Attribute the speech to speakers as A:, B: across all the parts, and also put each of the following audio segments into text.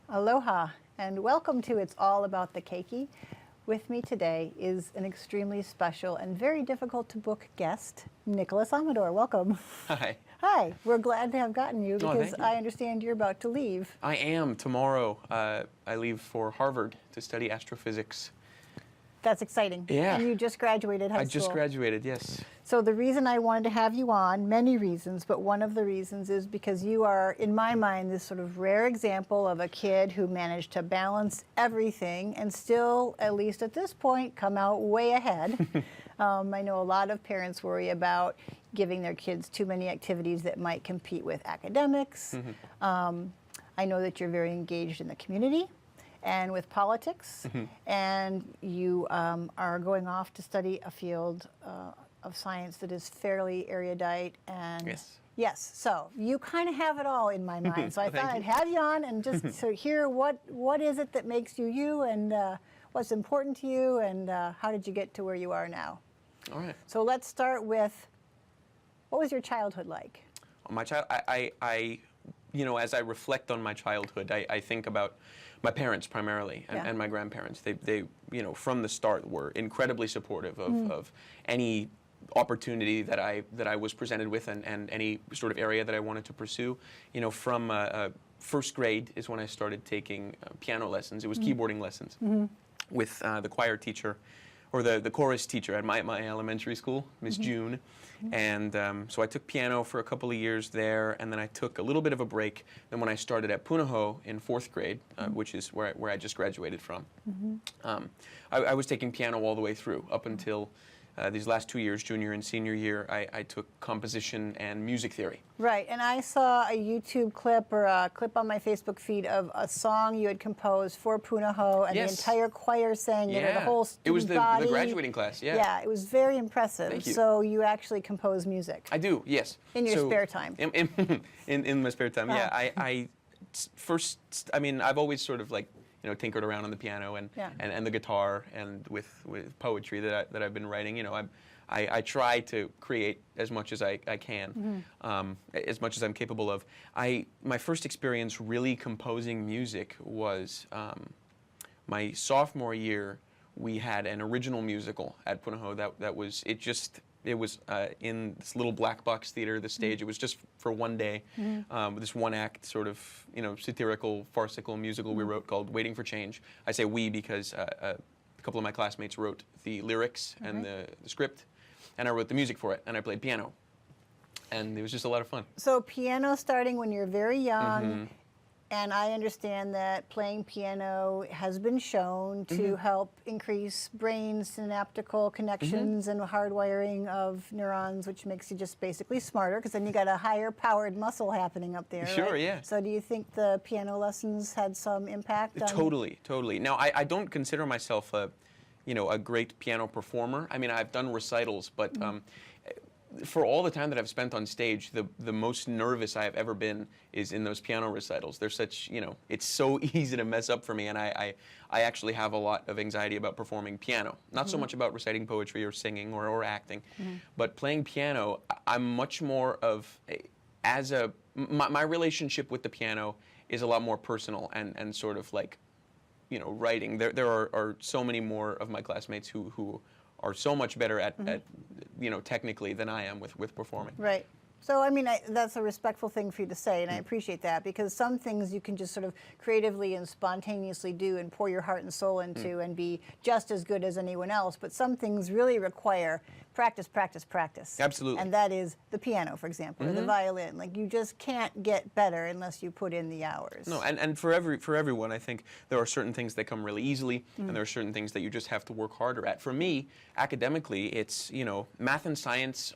A: Aloha and welcome to It's All About the Keiki. With me today is an extremely special and very difficult to book guest, Nicholas Amador. Welcome.
B: Hi.
A: Hi, we're glad to have gotten you because
B: thank you.
A: I understand you're about to leave.
B: I am. Tomorrow, I leave for Harvard to study astrophysics.
A: That's exciting.
B: Yeah.
A: And you just graduated high school.
B: I just graduated, yes.
A: So the reason I wanted to have you on, many reasons, but one of the reasons is because you are, in my mind, this sort of rare example of a kid who managed to balance everything and still, at least at this point, come out way ahead. I know a lot of parents worry about giving their kids too many activities that might compete with academics. I know that you're very engaged in the community and with politics, and you are going off to study a field of science that is fairly erudite and yes, so you kind of have it all in my mind. So I thought I'd have you on and just to hear what is it that makes you you, and what's important to you, and how did you get to where you are now?
B: All right.
A: So let's start with, what was your childhood like?
B: My you know, as I reflect on my childhood, I think about my parents primarily and my grandparents. They, you know, from the start were incredibly supportive of any opportunity that I was presented with and any sort of area that I wanted to pursue. You know, from first grade is when I started taking piano lessons. It was keyboarding lessons with the choir teacher, or the chorus teacher at my elementary school, Miss June. And so I took piano for a couple of years there, and then I took a little bit of a break. Then when I started at Punahou in 4th grade, which is where I just graduated from, I was taking piano all the way through, up until these last 2 years, junior and senior year. I took composition and music theory. Right,
A: and I saw a YouTube clip or a clip on my Facebook feed of a song you had composed for Punahou, and the entire choir sang it, or the whole student
B: It was the
A: body.
B: graduating class,
A: Yeah, it was very impressive.
B: Thank you.
A: So you actually compose music?
B: I do, yes.
A: In your spare time?
B: In my spare time, yeah. I mean, I've always sort of like, you know, tinkered around on the piano and the guitar, and with poetry that I've been writing. You know, I try to create as much as I can, as much as I'm capable of. My first experience really composing music was my sophomore year. We had an original musical at Punahou that was it was in this little black box theater, the stage. It was just for one day, this one act sort of, you know, satirical, farcical musical we wrote called Waiting for Change. I say we because a couple of my classmates wrote the lyrics and the script, and I wrote the music for it, and I played piano. And it was just a lot of fun. So
A: piano starting when you're very young, and I understand that playing piano has been shown to help increase brain synaptical connections and hardwiring of neurons, which makes you just basically smarter, because then you got a higher powered muscle happening up there.
B: Sure,
A: right?
B: yeah.
A: So do you think the piano lessons had some impact on...
B: Totally, totally. Now, I don't consider myself a great piano performer. I mean, I've done recitals, but for all the time that I've spent on stage, the most nervous I have ever been is in those piano recitals. They're such, you know, it's so easy to mess up for me, and I actually have a lot of anxiety about performing piano. Not so much about reciting poetry or singing or acting, but playing piano, I'm much more of, my relationship with the piano is a lot more personal and sort of like, you know, writing. There are so many more of my classmates who are so much better at you know, technically than I am with performing.
A: Right. So, I mean, that's a respectful thing for you to say, and I appreciate that, because some things you can just sort of creatively and spontaneously do and pour your heart and soul into and be just as good as anyone else, but some things really require practice, practice, practice.
B: Absolutely.
A: And that is the piano, for example, or the violin. Like, you just can't get better unless you put in the hours.
B: No, and for everyone, I think there are certain things that come really easily, and there are certain things that you just have to work harder at. For me, academically, it's, you know, math and science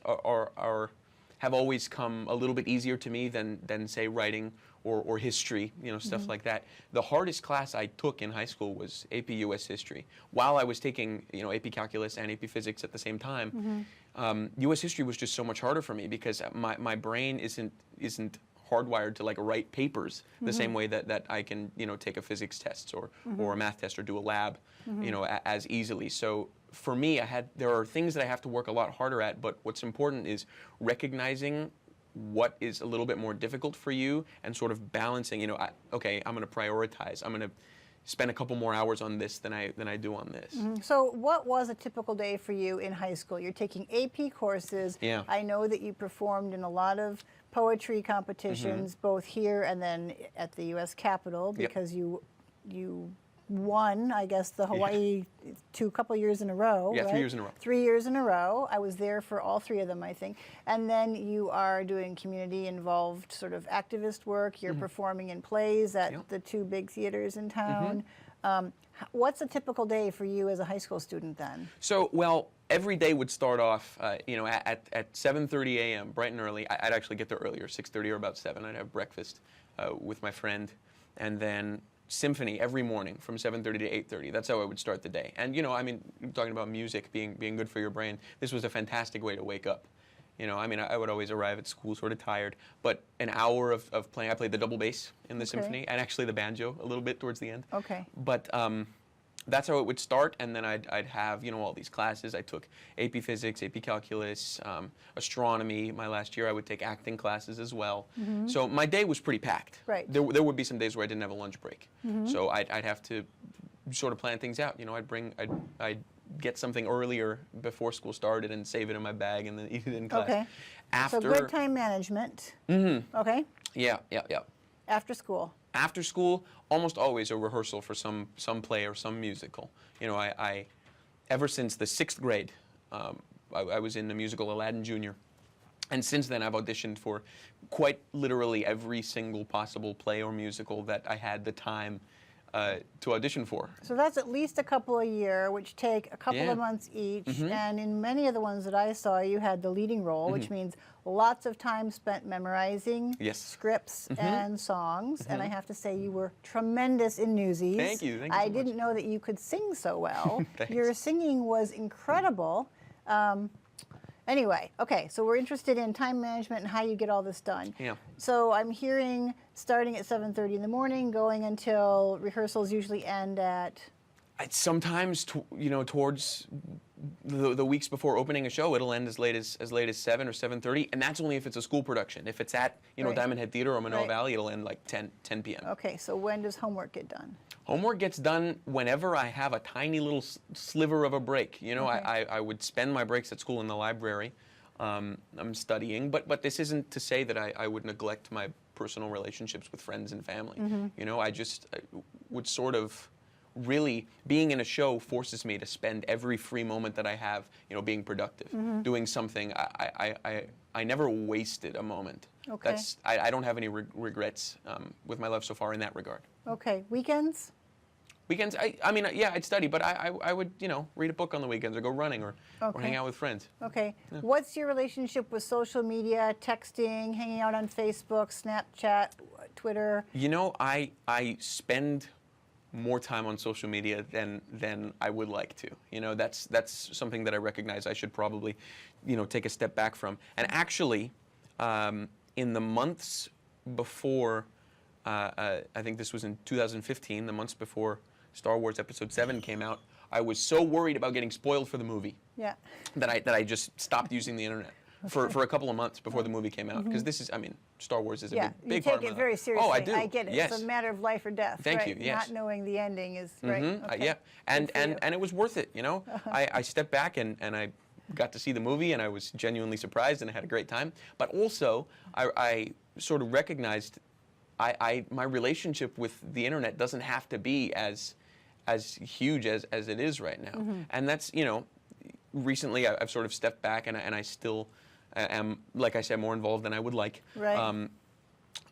B: have always come a little bit easier to me than say writing or history, you know, stuff like that. The hardest class I took in high school was AP US History. While I was taking, you know, AP Calculus and AP Physics at the same time, US History was just so much harder for me because my brain isn't hardwired to like write papers the same way that I can, you know, take a physics test or a math test or do a lab, you know, as easily. So for me, there are things that I have to work a lot harder at, but what's important is recognizing what is a little bit more difficult for you and sort of balancing, you know, okay, I'm going to prioritize. I'm going to spend a couple more hours on this than I do on this.
A: So what was a typical day for you in high school? You're taking AP courses.
B: Yeah.
A: I know that you performed in a lot of poetry competitions, both here and then at the U.S. Capitol, because you won, I guess, the Hawaii couple years in a row.
B: Yeah,
A: right?
B: 3 years in a row.
A: 3 years in a row. I was there for all 3 of them, I think. And then you are doing community-involved sort of activist work. You're performing in plays at the 2 big theaters in town. What's a typical day for you as a high school student then?
B: So, well, every day would start off, you know, at 7:30 a.m., bright and early. I'd actually get there earlier, 6:30 or about 7. I'd have breakfast with my friend, and then symphony every morning from 7:30 to 8:30. That's how I would start the day. And, you know, I mean, talking about music being good for your brain, this was a fantastic way to wake up. You know, I mean, I would always arrive at school sort of tired, but an hour of playing. I played the double bass in the symphony, and actually the banjo a little bit towards the end.
A: Okay.
B: But that's how it would start, and then I'd have, you know, all these classes. I took AP Physics, AP Calculus, Astronomy. My last year I would take acting classes as well. So my day was pretty packed.
A: Right.
B: There would be some days where I didn't have a lunch break. So I'd have to sort of plan things out. You know, I'd get something earlier before school started and save it in my bag and then eat it in class.
A: Okay.
B: After,
A: so good time management. Okay.
B: Yeah.
A: After school.
B: After school, almost always a rehearsal for some play or some musical. You know, I ever since the 6th grade, I was in the musical Aladdin Jr. And since then, I've auditioned for quite literally every single possible play or musical that I had the time to audition for.
A: So that's at least a couple a year, which take a couple of months each. And in many of the ones that I saw, you had the leading role, which means lots of time spent memorizing scripts and songs. And I have to say, you were tremendous in Newsies.
B: Thank you. Thank you
A: I
B: so
A: didn't know that you could sing so well.
B: Thanks.
A: Your singing was incredible. Anyway, okay, so we're interested in time management and how you get all this done.
B: Yeah.
A: So I'm hearing starting at 7:30 in the morning, going until rehearsals usually end at...
B: Sometimes, you know, towards the weeks before opening a show, it'll end as late as 7 or 7:30, and that's only if it's a school production. If it's at, you know, Diamond Head Theater or Manoa Valley, it'll end like 10 p.m.
A: Okay, so when does homework get done?
B: Homework gets done whenever I have a tiny little sliver of a break. You know, I would spend my breaks at school in the library. I'm studying, but this isn't to say that I would neglect my personal relationships with friends and family. You know, I would sort of really, being in a show forces me to spend every free moment that I have, you know, being productive, doing something. I never wasted a moment.
A: Okay.
B: I don't have any regrets with my life so far in that regard.
A: Okay, weekends?
B: Weekends, I mean, yeah, I'd study, but I would, you know, read a book on the weekends or go running or hang out with friends.
A: Okay. Yeah. What's your relationship with social media, texting, hanging out on Facebook, Snapchat, Twitter?
B: You know, I spend more time on social media than I would like to. You know, that's something that I recognize I should probably, you know, take a step back from. And actually, in the months before, I think this was in 2015, the months before Star Wars Episode 7 came out, I was so worried about getting spoiled for the movie that I just stopped using the internet for a couple of months before the movie came out. Because this is, I mean, Star Wars is a big part of my life.
A: You take it very seriously.
B: Oh, I do.
A: I get it.
B: Yes.
A: It's a matter of life or death.
B: Thank you. Yes.
A: Not knowing the ending is right. Okay.
B: Yeah, and it was worth it. You know, I stepped back and I got to see the movie and I was genuinely surprised and I had a great time. But also, I sort of recognized my relationship with the internet doesn't have to be as huge as it is right now. And that's, you know, recently I've sort of stepped back and I still am, like I said, more involved than I would like.
A: Right.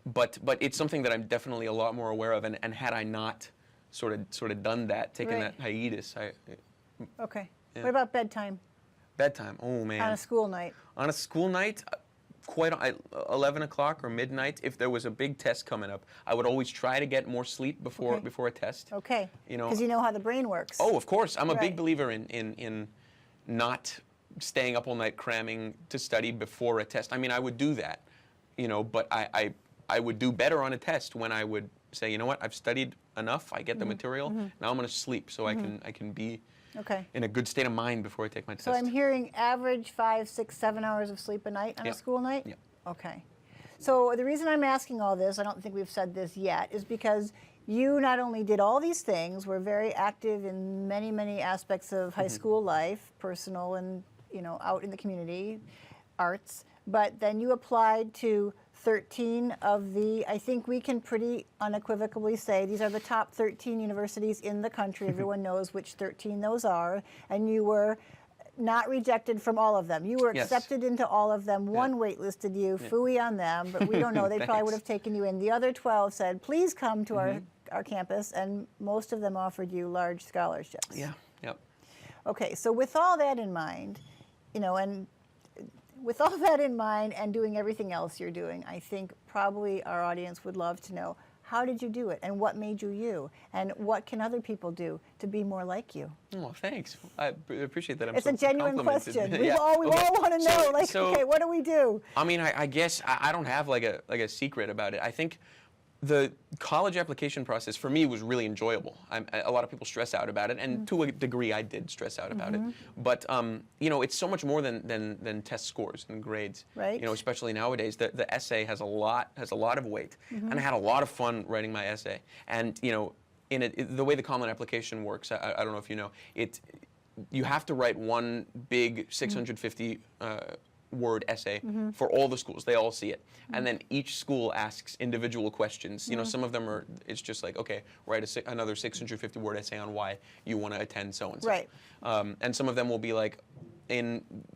B: But it's something that I'm definitely a lot more aware of, and had I not sort of done that, taken that hiatus,
A: Okay. Yeah. What about bedtime?
B: Bedtime, oh man.
A: On a school night?
B: On a school night, 11 o'clock or midnight. If there was a big test coming up, I would always try to get more sleep before a test.
A: Okay.
B: You know,
A: because you know how the brain works.
B: Oh, of course. I'm a big believer in not staying up all night cramming to study before a test. I mean, I would do that, you know, but I would do better on a test when I would say, you know what, I've studied enough. I get the material. Now I'm going to sleep so I can be in a good state of mind before I take my test.
A: So I'm hearing average 5, 6, 7 hours of sleep a night on a school night?
B: Yeah.
A: Okay. So the reason I'm asking all this, I don't think we've said this yet, is because you not only did all these things, were very active in many, many aspects of high school life, personal and, out in the community, arts, but then you applied to 13 of the, I think we can pretty unequivocally say, these are the top 13 universities in the country. Everyone knows which 13 those are, and you were not rejected from all of them. You were accepted into all of them. One waitlisted you, phooey on them, but we don't know. They probably would have taken you in. The other 12 said, please come to our campus, and most of them offered you large scholarships.
B: Yeah, yep.
A: Okay, so with all that in mind, and with all that in mind and doing everything else you're doing, I think probably our audience would love to know, how did you do it, and what made you you, and what can other people do to be more like you?
B: Oh, thanks. I appreciate that.
A: It's a genuine question. We all want to know. Okay, what do we do?
B: I mean, I guess I don't have like a secret about it. I think the college application process for me was really enjoyable. A lot of people stress out about it, and to a degree, I did stress out about it. But it's so much more than test scores and grades.
A: Right.
B: Especially nowadays, the essay has a lot of weight, and I had a lot of fun writing my essay. And the way the common application works, I don't know if you know, you have to write one big 650 word essay for all the schools. They all see it. And then each school asks individual questions. Some of them it's just like, okay, write another 650 word essay on why you want to attend so-and-so.
A: Right.
B: And some of them will be like,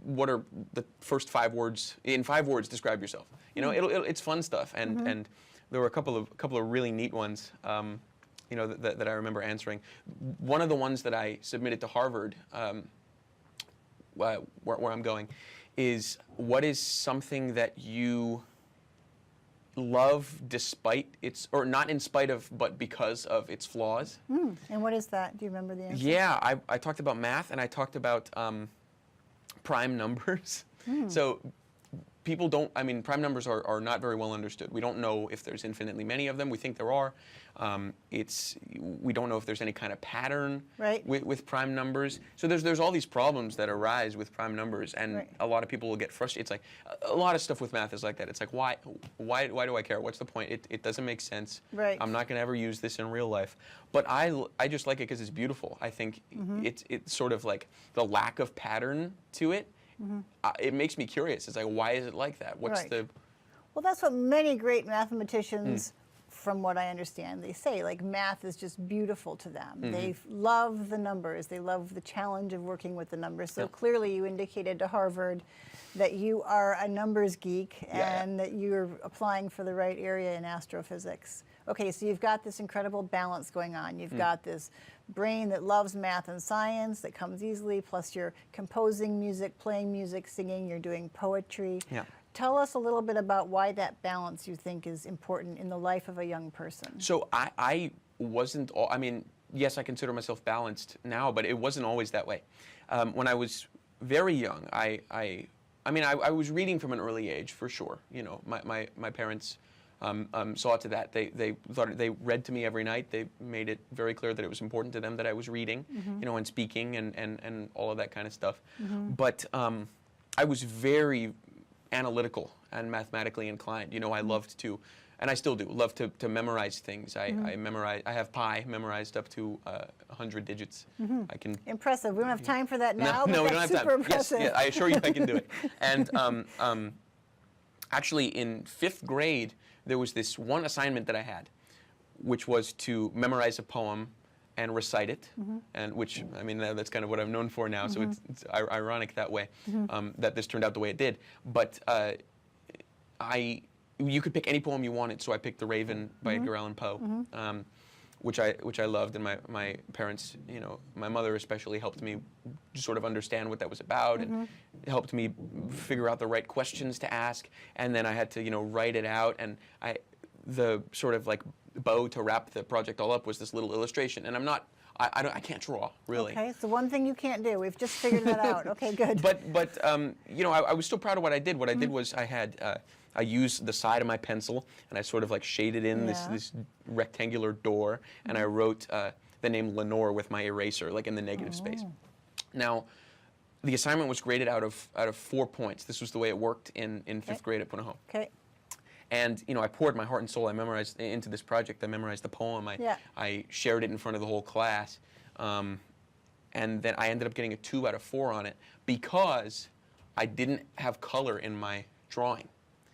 B: what are the first 5 words, in 5 words, describe yourself. It's fun stuff. And there were a couple of really neat ones, that I remember answering. One of the ones that I submitted to Harvard, where I'm going, is what is something that you love despite its, or not in spite of, but because of its flaws?
A: And what is that? Do you remember the answer?
B: Yeah, I talked about math, and I talked about prime numbers. So people prime numbers are not very well understood. We don't know if there's infinitely many of them. We think there are. We don't know if there's any kind of pattern with prime numbers. So there's all these problems that arise with prime numbers, and a lot of people will get frustrated. It's like a lot of stuff with math is like that. It's like, why do I care? What's the point? It doesn't make sense.
A: Right.
B: I'm not going to ever use this in real life. But I just like it because it's beautiful. I think it's sort of like the lack of pattern to it. It makes me curious. It's like, why is it like that? What's the...
A: Well, that's what many great mathematicians, from what I understand, they say. Like, math is just beautiful to them. They love the numbers. They love the challenge of working with the numbers. So clearly you indicated to Harvard that you are a numbers geek and that you're applying for the right area in astrophysics. Okay, so you've got this incredible balance going on. You've got this brain that loves math and science, that comes easily, plus you're composing music, playing music, singing, you're doing poetry.
B: Yeah.
A: Tell us a little bit about why that balance you think is important in the life of a young person.
B: So I wasn't, yes, I consider myself balanced now, but it wasn't always that way. When I was very young, I was reading from an early age, for sure. My parents saw to that. They read to me every night. They made it very clear that it was important to them that I was reading, and speaking and all of that kind of stuff. But I was very analytical and mathematically inclined. I loved to, and I still do, love to memorize things. I have pi memorized up to 100 digits. I can.
A: Impressive. We don't have time for that now.
B: No,
A: but
B: we don't
A: that's
B: have
A: super
B: time.
A: impressive.
B: Yes, I assure you I can do it. And actually, in 5th grade, there was this one assignment that I had, which was to memorize a poem and recite it, and which, that's kind of what I'm known for now, so it's ironic that way, that this turned out the way it did. But you could pick any poem you wanted, so I picked The Raven by Edgar Allan Poe, which I loved, and my parents, my mother especially, helped me sort of understand what that was about, and helped me figure out the right questions to ask, and then I had to, write it out, and the sort of like bow to wrap the project all up was this little illustration, and I can't draw, really.
A: Okay, it's the one thing you can't do. We've just figured that out. Okay, good.
B: But I was still proud of what I did. What I did was I used the side of my pencil, and I sort of like shaded in this rectangular door, and I wrote the name Lenore with my eraser, like in the negative space. Now, the assignment was graded out of 4 points. This was the way it worked in fifth grade at Punahou.
A: Okay.
B: And I poured my heart and soul. I memorized into this project. I memorized the poem. I shared it in front of the whole class, and then I ended up getting a 2 out of 4 on it because I didn't have color in my drawing.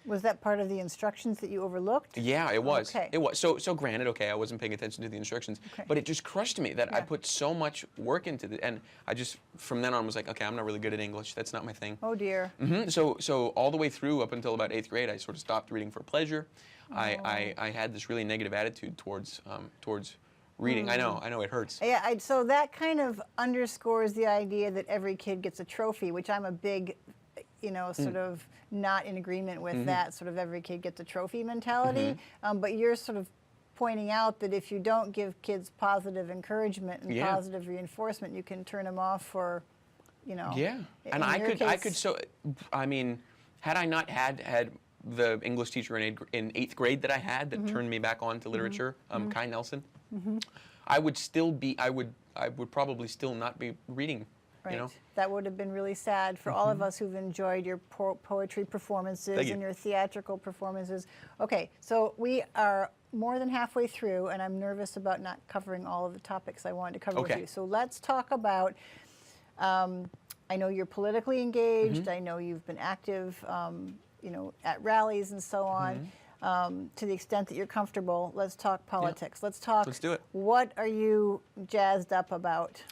A: Was that part of the instructions that you overlooked?
B: Yeah, it was.
A: Okay.
B: It was. So granted, okay, I wasn't paying attention to the instructions, but it just crushed me that I put so much work into it, and I just from then on was like, okay, I'm not really good at English. That's not my thing.
A: Oh dear.
B: So all the way through up until about 8th grade, I sort of stopped reading for pleasure. I had this really negative attitude towards reading. I know it hurts.
A: Yeah. So that kind of underscores the idea that every kid gets a trophy, which I'm a big, sort of not in agreement with that sort of every kid gets a trophy mentality. But you're sort of pointing out that if you don't give kids positive encouragement and positive reinforcement, you can turn them off for,
B: Yeah, and I could. So, I mean, had I not had the English teacher in 8th grade that I had that turned me back on to literature, Kai Nelson, I would still be. I would probably still not be reading.
A: Right. That would have been really sad for all of us who've enjoyed your poetry performances and your theatrical performances. Okay, so we are more than halfway through, and I'm nervous about not covering all of the topics I wanted to cover with you. So let's talk about, I know you're politically engaged. I know you've been active, at rallies and so on. To the extent that you're comfortable, let's talk politics. Let's do it. What are you jazzed up about?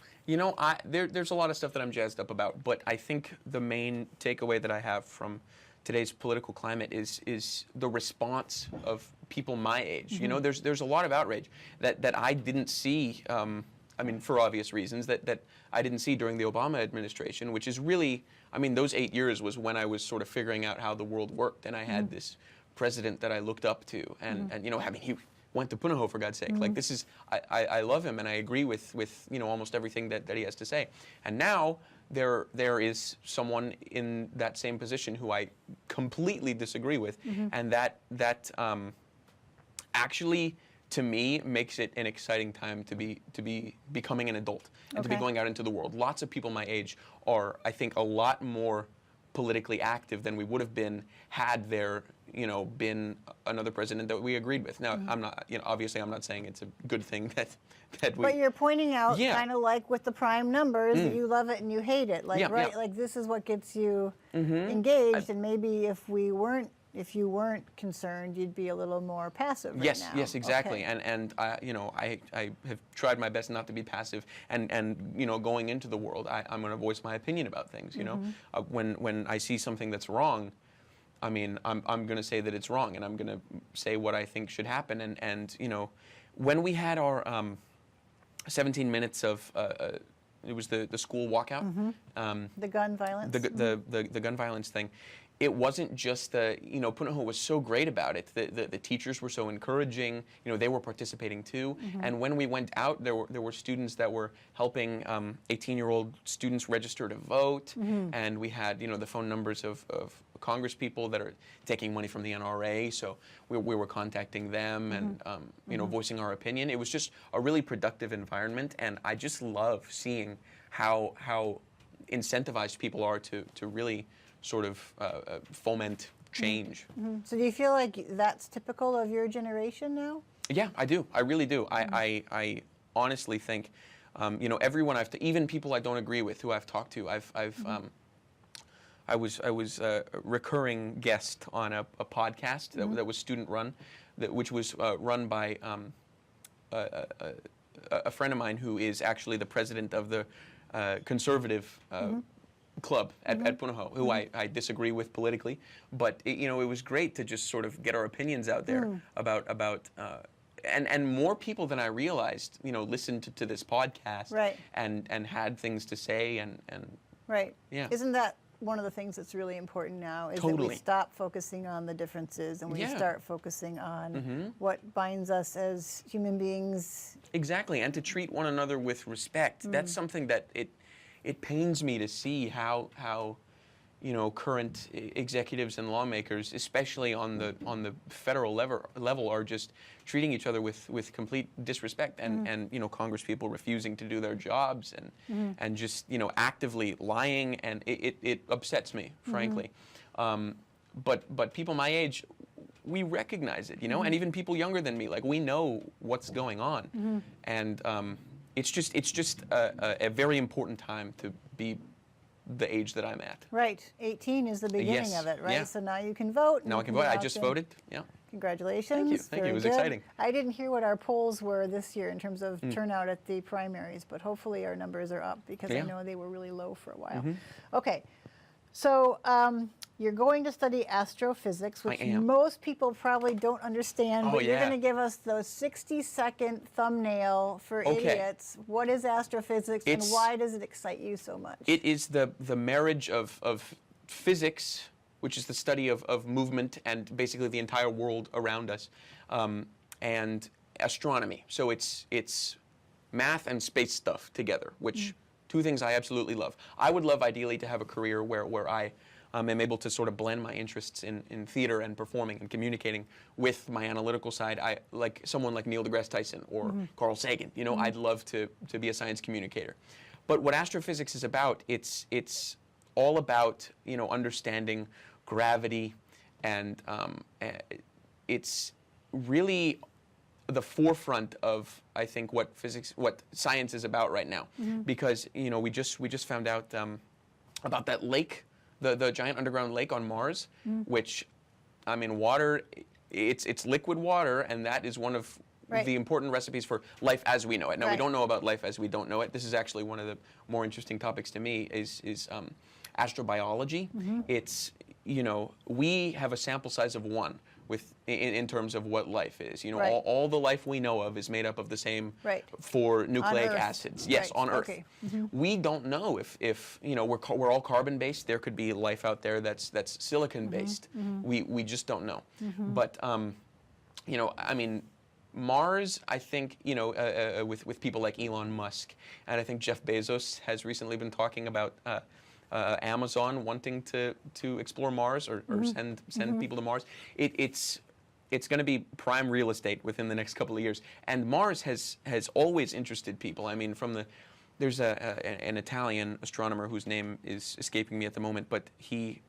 B: There's a lot of stuff that I'm jazzed up about, but I think the main takeaway that I have from today's political climate is the response of people my age. There's a lot of outrage that I didn't see. I mean, for obvious reasons that I didn't see during the Obama administration, which is really, I mean, those 8 years was when I was sort of figuring out how the world worked, and I had this president that I looked up to, and I mean, he went to Punahou, for God's sake. Like, this is, I love him, and I agree with almost everything that he has to say. And now there is someone in that same position who I completely disagree with, and that actually, to me, makes it an exciting time to be becoming an adult and to be going out into the world. Lots of people my age are, I think, a lot more politically active than we would have been had there been another president that we agreed with. Now, I'm not, obviously I'm not saying it's a good thing that we...
A: But you're pointing out, kind of like with the prime numbers, that you love it and you hate it. Like, like this is what gets you engaged, and maybe if you weren't concerned, you'd be a little more passive right now.
B: Yes, exactly. Okay. And I have tried my best not to be passive, and going into the world, I'm going to voice my opinion about things. When I see something that's wrong, I mean, I'm going to say that it's wrong, and I'm going to say what I think should happen. And when we had our 17 minutes of it was the school walkout,
A: the gun violence,
B: the gun violence thing. It wasn't just Punahou was so great about it. The teachers were so encouraging. They were participating too. And when we went out, there were students that were helping 18-year-old students register to vote. And we had the phone numbers of Congress people that are taking money from the NRA. So we were contacting them and voicing our opinion. It was just a really productive environment, and I just love seeing how incentivized people are to really sort of foment change.
A: So do you feel like that's typical of your generation now?
B: Yeah, I do. I really do. I honestly think, everyone even people I don't agree with who I've talked to, I was a recurring guest on a podcast that was student run, which was run by a friend of mine who is actually the president of the conservative club at Punahou, who I disagree with politically, but it was great to just sort of get our opinions out there about and more people than I realized listened to this podcast and had things to say and
A: Isn't that one of the things that's really important now is that we stop focusing on the differences and we start focusing on what binds us as human beings.
B: Exactly, and to treat one another with respect. That's something that it pains me to see how current executives and lawmakers, especially on the federal level, are just treating each other with complete disrespect, and Congress people refusing to do their jobs, and just actively lying, and it upsets me, frankly. But people my age, we recognize it, and even people younger than me, like, we know what's going on, and it's just a very important time to be the age that I'm at.
A: Right. 18 is the beginning of it, right?
B: Yeah.
A: So now you can vote.
B: Now I can vote. I just voted. Yeah.
A: Congratulations.
B: Thank you. Thank you. It was
A: Very good.
B: exciting.
A: I didn't hear what our polls were this year in terms of turnout at the primaries, but hopefully our numbers are up, because I know they were really low for a while. Okay. So you're going to study astrophysics, which most people probably don't understand, but you're going to give us the 60-second thumbnail for idiots. What is astrophysics, and why does it excite you so much?
B: It is the marriage of physics, which is the study of movement and basically the entire world around us, and astronomy. So it's math and space stuff together, which two things I absolutely love. I would love ideally to have a career where I am able to sort of blend my interests in theater and performing and communicating with my analytical side. I like someone like Neil deGrasse Tyson or Carl Sagan. I'd love to be a science communicator. But what astrophysics is about, it's all about understanding gravity, and it's really the forefront of, I think, what science is about right now, because we just found out about that lake, the giant underground lake on Mars, which, I mean, water, it's liquid water, and that is one of the important recipes for life as we know it. Now, we don't know about life as we don't know it. This is actually one of the more interesting topics to me is astrobiology. It's, we have a sample size of 1 in terms of what life is. All the life we know of is made up of the same 4 nucleic acids. Yes, on Earth. Okay. We don't know if we're all carbon based. There could be life out there that's silicon based. We just don't know. But I mean, Mars, I think, with people like Elon Musk, and I think Jeff Bezos has recently been talking about Amazon wanting to explore Mars or send people to Mars. It's going to be prime real estate within the next couple of years. And Mars has always interested people. I mean, there's an Italian astronomer whose name is escaping me at the moment, but he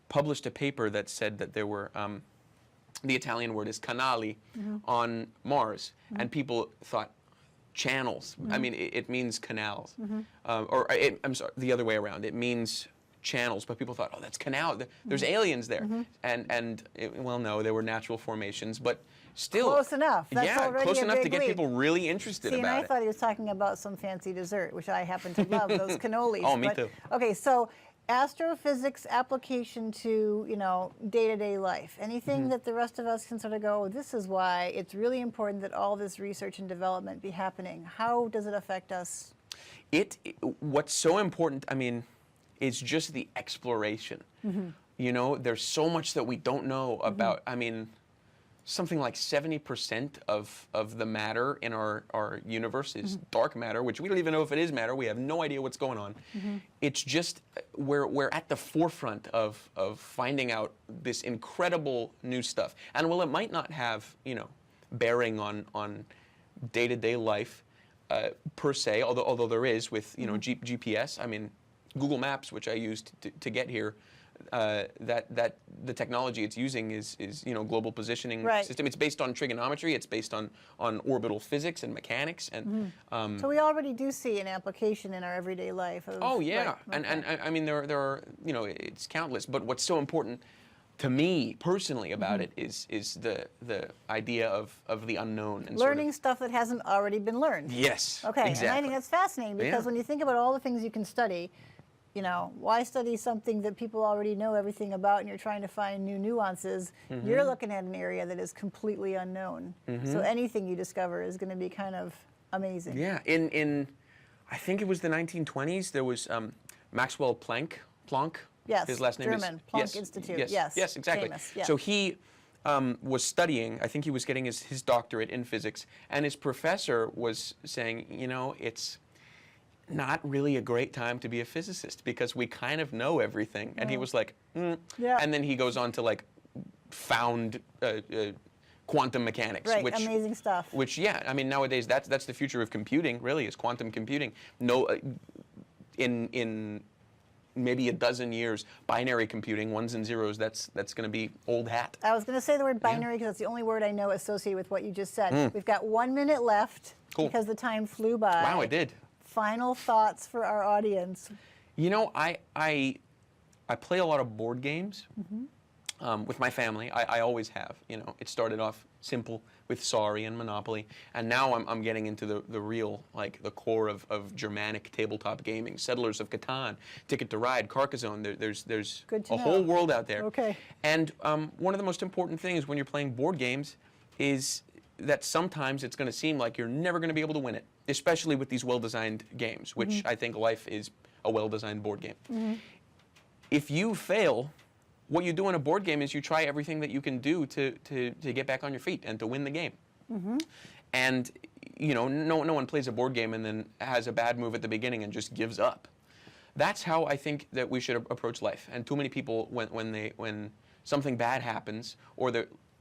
B: published a paper that said that there were the Italian word is canali on Mars, and people thought channels. I mean, it means canals, I'm sorry, the other way around. It means channels, but people thought, oh, that's canal. There's aliens there, well, no, there were natural formations, but still
A: close enough. That's already
B: close
A: a
B: enough
A: big
B: to get
A: leap.
B: people really interested
A: See,
B: about it.
A: and I thought he was talking about some fancy dessert, which I happen to love, those cannolis.
B: Oh, me too.
A: Okay, so astrophysics application to, day-to-day life. Anything that the rest of us can sort of go, this is why it's really important that all this research and development be happening. How does it affect us?
B: What's so important, I mean, is just the exploration. There's so much that we don't know about. I mean, something like 70% of the matter in our universe is dark matter, which we don't even know if it is matter. We have no idea what's going on. It's just we're at the forefront of finding out this incredible new stuff. And while it might not have bearing on day-to-day life per se, although there is with GPS. I mean, Google Maps, which I used to get here. That the technology it's using is global positioning system. It's based on trigonometry. It's based on orbital physics and mechanics. And
A: so we already do see an application in our everyday life.
B: Oh yeah, and I mean there are it's countless. But what's so important to me personally about it is the idea of the unknown and
A: learning stuff that hasn't already been learned.
B: Yes.
A: Okay,
B: exactly.
A: and I think that's fascinating because when you think about all the things you can study. Why study something that people already know everything about and you're trying to find new nuances? You're looking at an area that is completely unknown. So anything you discover is going to be kind of amazing.
B: Yeah. In I think it was the 1920s, there was Maxwell Planck.
A: Yes,
B: his last name
A: German,
B: is
A: Planck Institute.
B: Yes, exactly.
A: Famous, yeah.
B: So he was studying, I think he was getting his doctorate in physics, and his professor was saying, not really a great time to be a physicist because we kind of know everything. And he was like,
A: Yeah.
B: And then he goes on to like found quantum mechanics,
A: Right,
B: which
A: amazing stuff.
B: Which, yeah, I mean, nowadays that's the future of computing. Really, is quantum computing. No, in maybe a dozen years, binary computing, ones and zeros. That's going to be old hat.
A: I was going to say the word binary because that's the only word I know associated with what you just said. We've got 1 minute left
B: Cool.
A: because the time flew by.
B: Wow, it did.
A: Final thoughts for our audience.
B: You know, I play a lot of board games with my family. I always have. You know, it started off simple with Sorry and Monopoly, and now I'm getting into the real, like the core of Germanic tabletop gaming. Settlers of Catan, Ticket to Ride, Carcassonne. There's
A: Good to
B: a
A: know.
B: whole world out there.
A: Okay.
B: And one of the most important things when you're playing board games is that sometimes it's going to seem like you're never going to be able to win it, especially with these well-designed games, which I think life is a well-designed board game. If you fail, what you do in a board game is you try everything that you can do to get back on your feet and to win the game. And you know, no one plays a board game and then has a bad move at the beginning and just gives up. That's how I think that we should approach life. And too many people, when something bad happens or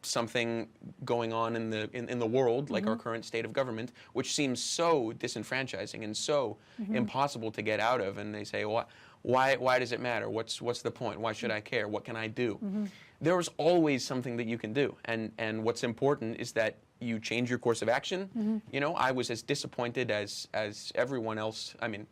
B: something going on in the world, like our current state of government, which seems so disenfranchising and so impossible to get out of, and they say, why does it matter? What's the point? Why should I care? What can I do? There's always something that you can do, and what's important is that you change your course of action. You know, I was as disappointed as everyone else. I mean,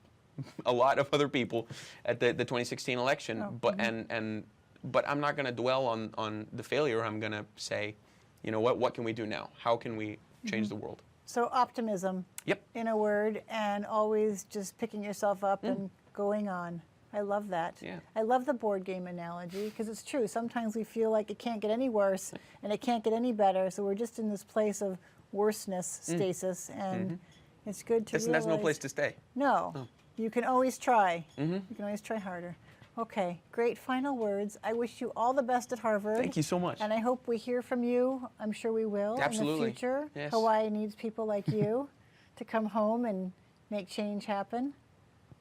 B: a lot of other people at the 2016 election, but I'm not going to dwell on the failure. I'm going to say, you know what can we do now? How can we change the world?
A: So optimism,
B: Yep.
A: in a word, and always just picking yourself up and going on. I love that.
B: Yeah.
A: I love the board game analogy because it's true. Sometimes we feel like it can't get any worse and it can't get any better, so we're just in this place of worseness, stasis, and it's good to realize.
B: There's no place to stay.
A: No. You can always try. You can always try harder. Okay, great final words. I wish you all the best at Harvard.
B: Thank you so much.
A: And I hope we hear from you. I'm sure we will
B: Absolutely.
A: in the future.
B: Yes.
A: Hawaii needs people like you to come home and make change happen.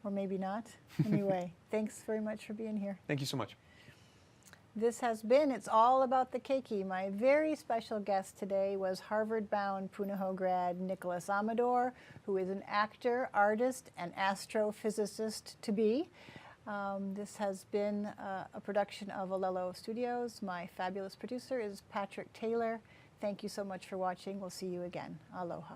A: Or maybe not. Anyway, thanks very much for being here.
B: Thank you so much.
A: This has been It's All About the Keiki. My very special guest today was Harvard-bound Punahou grad Nicholas Amador, who is an actor, artist, and astrophysicist to be. This has been a production of Olelo Studios. My fabulous producer is Patrick Taylor. Thank you so much for watching. We'll see you again. Aloha.